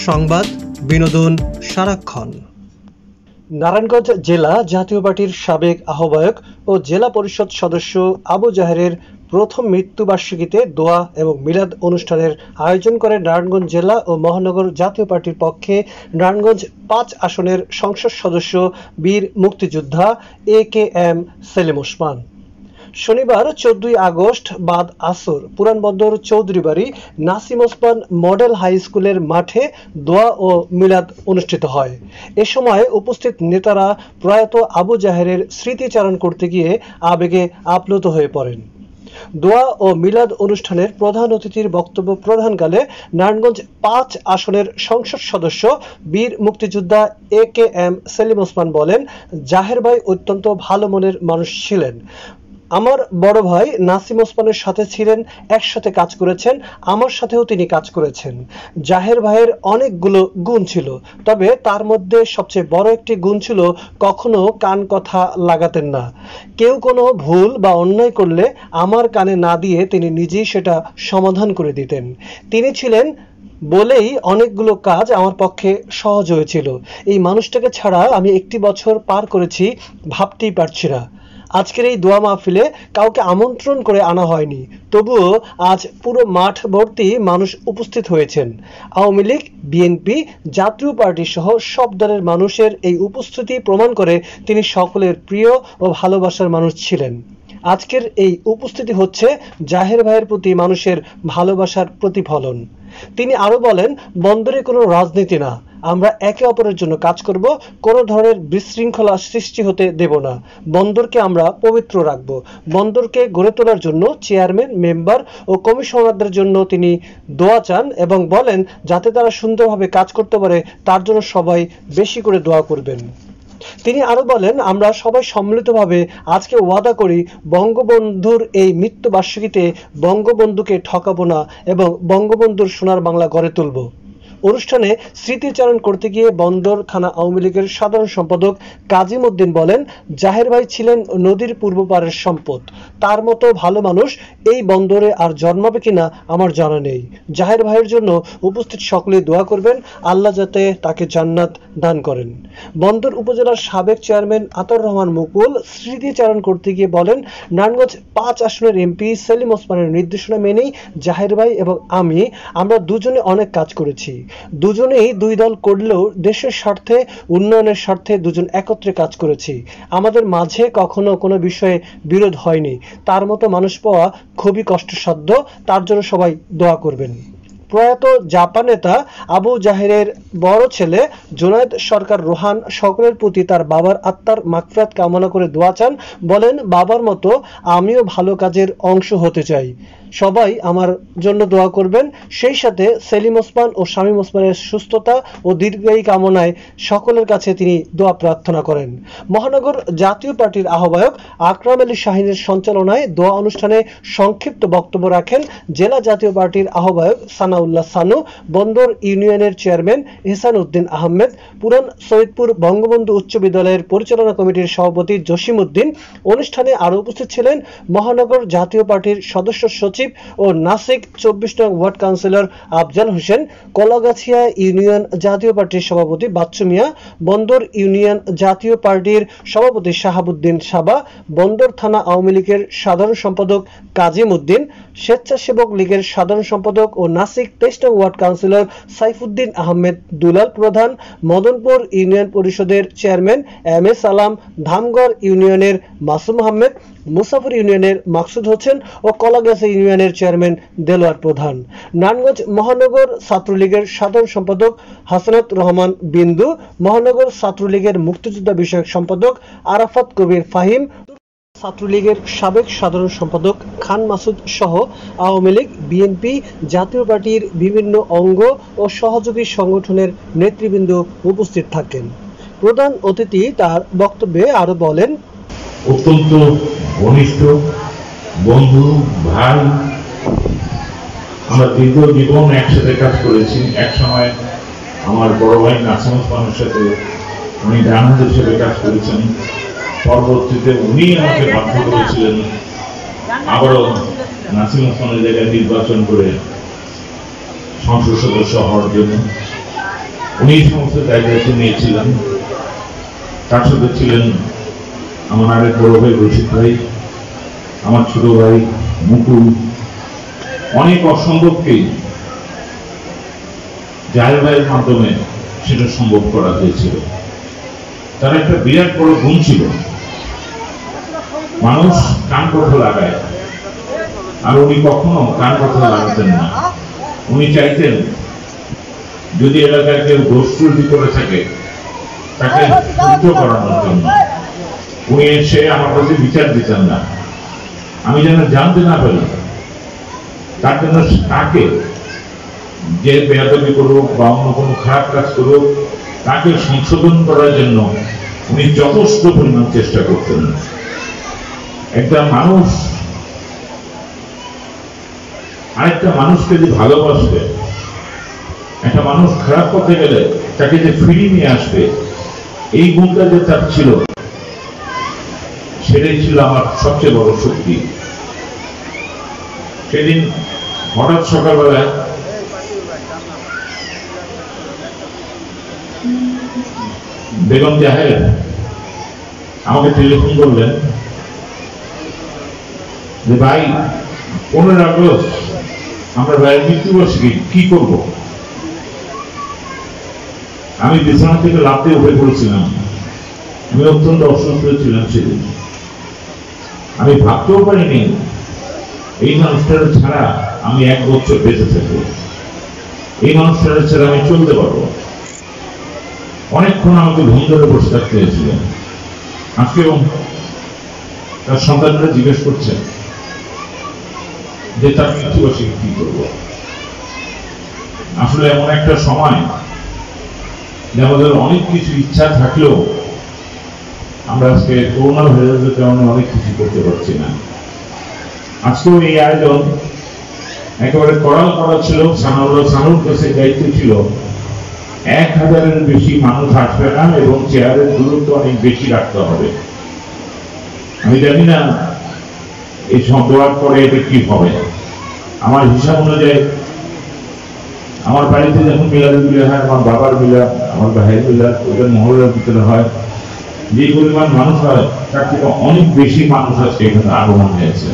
সংবাদ, বিনোদন সারাক্ষণ। নারায়ণগঞ্জ জেলা জাতীয় পার্টির সাবেক আহ্বায়ক ও জেলা পরিষদ সদস্য আবু জাহেরের প্রথম মৃত্যুবার্ষিকীতে দোয়া এবং মিলাদ অনুষ্ঠানের আয়োজন করে নারায়ণগঞ্জ জেলা ও মহানগর জাতীয় পার্টির পক্ষে নারায়ণগঞ্জ ৫ আসনের সংসদ সদস্য বীর মুক্তিযোদ্ধা AKM সেলিম ওসমান। শনিবার 14 আগস্ট বাদ আসর পুরানবন্দর চৌধুরীবাড়ি নাসিম ওসমান মডেল হাই স্কুলের মাঠে দোয়া ও মিলাদ অনুষ্ঠিত হয়। এ সময় উপস্থিত নেতারা প্রয়াত আবু জাহেরের স্মৃতিচারণ করতে গিয়ে আবেগে আপ্লুত হয়ে পড়েন। দোয়া ও মিলাদ অনুষ্ঠানের প্রধান অতিথির বক্তব্য প্রদানকালে নারায়ণগঞ্জ ৫ আসনের সংসদ সদস্য বীর মুক্তিযোদ্ধা AKM সেলিম ওসমান বলেন, জাহের ভাই অত্যন্ত ভালো মনের মানুষ ছিলেন। আমার বড় ভাই নাসিম ওসমানের সাথে ছিলেন, একসাথে কাজ করেছেন, আমার সাথেও তিনি কাজ করেছেন। জাহের ভাইয়ের অনেকগুলো গুণ ছিল, তবে তার মধ্যে সবচেয়ে বড় একটি গুণ ছিল কখনো কান কথা লাগাতেন না। কেউ কোনো ভুল বা অন্যায় করলে আমার কানে না দিয়ে তিনি নিজেই সেটা সমাধান করে দিতেন। তিনি ছিলেন বলেই অনেকগুলো কাজ আমার পক্ষে সহজ হয়েছিল। এই মানুষটাকে ছাড়া আমি একটি বছর পার করেছি ভাবতেই পারছি না। আজকের এই দোয়া মাহফিলে কাউকে আমন্ত্রণ করে আনা হয়নি, তবুও আজ পুরো মাঠ ভর্তি মানুষ উপস্থিত হয়েছেন। আওয়ামী লীগ, বিএনপি, জাতীয় পার্টি সহ সব দলের মানুষের এই উপস্থিতি প্রমাণ করে তিনি সকলের প্রিয় ও ভালোবাসার মানুষ ছিলেন। আজকের এই উপস্থিতি হচ্ছে জাহের ভাইয়ের প্রতি মানুষের ভালোবাসার প্রতিফলন। তিনি আরো বলেন, বন্দরে কোনো রাজনীতি না, আমরা একে অপরের জন্য কাজ করব, কোনো ধরনের বিশৃঙ্খলা সৃষ্টি হতে দেব না। বন্দরকে আমরা পবিত্র রাখব। বন্দরকে গড়ে তোলার জন্য চেয়ারম্যান, মেম্বার ও কমিশনারদের জন্য তিনি দোয়া চান এবং বলেন যাতে তারা সুন্দরভাবে কাজ করতে পারে তার জন্য সবাই বেশি করে দোয়া করবেন। তিনি আরো বলেন, আমরা সবাই সম্মিলিতভাবে আজকে ওয়াদা করি বঙ্গবন্ধুর এই মৃত্যুবার্ষিকীতে বঙ্গবন্ধুকে ঠকাবো না এবং বঙ্গবন্ধুর সোনার বাংলা গড়ে তুলব। অনুষ্ঠানে স্মৃতিচারণ করতে গিয়ে বন্দর থানা আওয়ামী লীগের সাধারণ সম্পাদক কাজিম উদ্দিন বলেন, জাহের ভাই ছিলেন নদীর পূর্ব পারের সম্পদ। তার মতো ভালো মানুষ এই বন্দরে আর জন্মাবে কিনা আমার জানা নেই। জাহের ভাইয়ের জন্য উপস্থিত সকলে দোয়া করবেন, আল্লাহ যাতে তাকে জান্নাত দান করেন। বন্দর উপজেলার সাবেক চেয়ারম্যান আতাউর রহমান মুকুল স্মৃতিচারণ করতে গিয়ে বলেন, নারায়ণগঞ্জ ৫ আসনের এমপি সেলিম ওসমানের নির্দেশনা মেনেই জাহের ভাই এবং আমরা দুজনে অনেক কাজ করেছি। দুজনেই দুই দল করলেও দেশের স্বার্থে, উন্নয়নের স্বার্থে দুজন একত্রে কাজ করেছি। আমাদের মাঝে কখনো কোনো বিষয়ে বিরোধ হয়নি। তার মতো মানুষ পাওয়া খুবই কষ্টসাধ্য, তার জন্য সবাই দোয়া করবেন। প্রয়াত জাপা নেতা আবু জাহেরের বড় ছেলে জুনায়েদ সরকার রোহান সকলের প্রতি তার বাবার আত্মার মাগফিরাত কামনা করে দোয়া চান। বলেন, বাবার মতো আমিও ভালো কাজের অংশ হতে চাই, সবাই আমার জন্য দোয়া করবেন। সেই সাথে সেলিম ওসমান ও শামীম ওসমানের সুস্থতা ও দীর্ঘায়ু কামনায় সকলের কাছে তিনি দোয়া প্রার্থনা করেন। মহানগর জাতীয় পার্টির আহ্বায়ক আকরাম আলী শাহিনের সঞ্চালনায় দোয়া অনুষ্ঠানে সংক্ষিপ্ত বক্তব্য রাখেন জেলা জাতীয় পার্টির আহ্বায়ক সানাউল্লাহ সানু, বন্দর ইউনিয়নের চেয়ারম্যান ইহসান উদ্দিন আহমেদ, পুরান সৈয়দপুর বঙ্গবন্ধু উচ্চ বিদ্যালয়ের পরিচালনা কমিটির সভাপতি জসিম উদ্দিন। অনুষ্ঠানে আরও উপস্থিত ছিলেন মহানগর জাতীয় পার্টির সদস্য সচিব ও নাসিক 24 নং ward councillor Afzal Hossain, Kalagachhia union জাতীয় পার্টির সভাপতি বাচ্চু মিয়া, বন্দর ইউনিয়ন জাতীয় পার্টির সভাপতি শাহাবুদ্দিন সাবা, বন্দর থানা আওয়ামী লীগের সাধারণ সম্পাদক কাজিম উদ্দিন, স্বেচ্ছাসেবক লীগের সাধারণ সম্পাদক ও নাসিক 23 নং ওয়ার্ড কাউন্সিলর সাইফুদ্দিন আহমেদ দুলাল প্রধান, মদনপুর ইউনিয়ন পরিষদের চেয়ারম্যান MS আলাম, ধামগড় ইউনিয়নের মাসুম আহমেদ, মুসাফর ইউনিয়নের মাকসুদ হোসেন ও কলাগাছি ইউনিয়নের চেয়ারম্যান দেলোয়ার প্রধান। নারায়ণগঞ্জ মহানগর ছাত্রলীগের সাধারণ সম্পাদক হাসনাত রহমান বিন্দু, মহানগর ছাত্রলীগের মুক্তিযোদ্ধা বিষয়ক সম্পাদক আরাফাত কবির ফাহিম, ছাত্রলীগের সাবেক সাধারণ সম্পাদক খান মাসুদ সহ আওয়ামী লীগ, বিএনপি, জাতীয় পার্টির বিভিন্ন অঙ্গ ও সহযোগী সংগঠনের নেতৃবৃন্দ উপস্থিত থাকেন। প্রধান অতিথি তার বক্তব্যে আরো বলেন, অত্যন্ত ঘনিষ্ঠ বন্ধু, ভাই, আমরা দীর্ঘ জীবন একসাথে কাজ করেছি। এক সময় আমার বড় ভাই নাসিম ওসমানের সাথে উনি ডান হাত হিসেবে কাজ করেছেন। পরবর্তীতে উনি আমাকে বাধ্য করেছিলেন আবারও নাসিম ওসমানের জায়গায় নির্বাচন করে সংসদ সদস্য হওয়ার জন্য। উনি সমস্ত দায়িত্ব নিয়েছিলেন। তার সাথে ছিলেন আমার আরেক বড় ভাই রশিদ ভাই, আমার ছোট ভাই মুকুল। অনেক অসম্ভবকেই জাহের ভাইয়ের মাধ্যমে সেটা সম্ভব করা হয়েছিল। তার একটা বিরাট বড় গুণ ছিল, মানুষ কান কথা লাগায়, আর উনি কখনো কান কথা লাগাতেন না। উনি চাইতেন যদি এলাকায় কেউ দোষ ত্রুটি করে থাকে তাকে শুদ্ধ করানোর জন্য। উনি এসে আমার কাছে বিচার দিতেন না, আমি যেন জানতে না পারি তার জন্য তাকে যে বেয়াদবি করুক বা অন্য কোনো খারাপ কাজ করুক তাকে সংশোধন করার জন্য উনি যথেষ্ট পরিমাণ চেষ্টা করতেন। একটা মানুষ আরেকটা মানুষকে যে ভালোবাসবে, একটা মানুষ খারাপ পথে গেলে তাকে যে ফিরিয়ে নিয়ে আসবে, এই গুণটা যে তার ছিল, সেটাই ছিল আমার সবচেয়ে বড় শক্তি। সেদিন হঠাৎ সকালবেলায় বেগম জাহের আমাকে টেলিফোন করলেন যে ভাই 15 আগস্ট আমরা ভাইয়ের মৃত্যুবার্ষিকী কি করব। আমি বিছানা থেকে লাফতে উঠে পড়েছিলাম। আমি অত্যন্ত অসুস্থ ছিলাম সেদিন। আমি ভাবতেও পারিনি এই মানুষটার ছাড়া আমি 1 বছর বেঁচে থাকবো, এই মানুষটার ছাড়া আমি চলতে পারবো। অনেকক্ষণ আমাকে ঘুম ধরে বসে থাকতে হয়েছিলেন। আজকেও তার সন্তানরা জিজ্ঞেস করছে যে তার মৃত্যুবার্ষিকী কি করবো। আসলে এমন একটা সময় যে আমাদের অনেক কিছু ইচ্ছা থাকলেও আমরা আজকে করোনা ভাইরাসের কারণে অনেক কিছু করতে পারছি না। আজকেও এই আয়োজন একেবারে করাল করা ছিল। সানুর কাছে দায়িত্ব ছিল 1000-এর বেশি মানুষ আসবে না এবং চেয়ারের দূরত্ব অনেক বেশি রাখতে হবে। আমি জানি না এই সব দেওয়ার পরে এটা কি হবে। আমার হিসাব অনুযায়ী আমার বাড়িতে যখন মিলাদুল হয়, আমার বাবার মিলাদ, আমার ভাইয়ের মিলাদ, ওটা মহল্লার ভিতরে হয়, যে পরিমাণ মানুষ হয় তার থেকে অনেক বেশি মানুষ আজকে এখানে আগমন হয়েছে।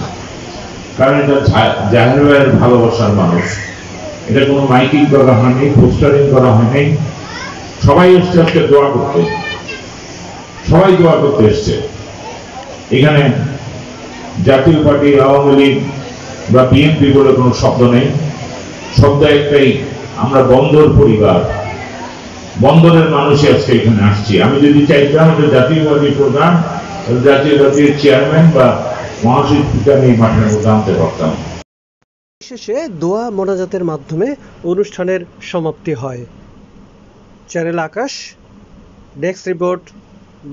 কারণ এটা জাহের ভাইয়ের ভালোবাসার মানুষ। এটা কোনো মাইকিং করা হয়নি, পোস্টারিং করা হয়নি। সবাই এসছে আজকে দোয়া করতে, সবাই দোয়া করতে এসছে। এখানে জাতীয় পার্টি, আওয়ামী লীগ বা বিএনপি বলে কোনো শব্দ নেই। শব্দ একটাই, আমরা বন্দর পরিবার, বন্দরের মানুষই আজকে এখানে আসছি। আমি যদি চাইতাম যে জাতীয়বাদী প্রধান, জাতীয়বাদীর চেয়ারম্যান বা মহাসচিবকে আমি এই মাঠের মধ্যে আনতে পারতাম। শেষে দোয়া মোনাজাতের মাধ্যমে অনুষ্ঠানের সমাপ্তি হয়। চ্যানেল আকাশ, ডেস্ক রিপোর্ট,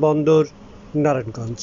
বন্দর, নারায়ণগঞ্জ।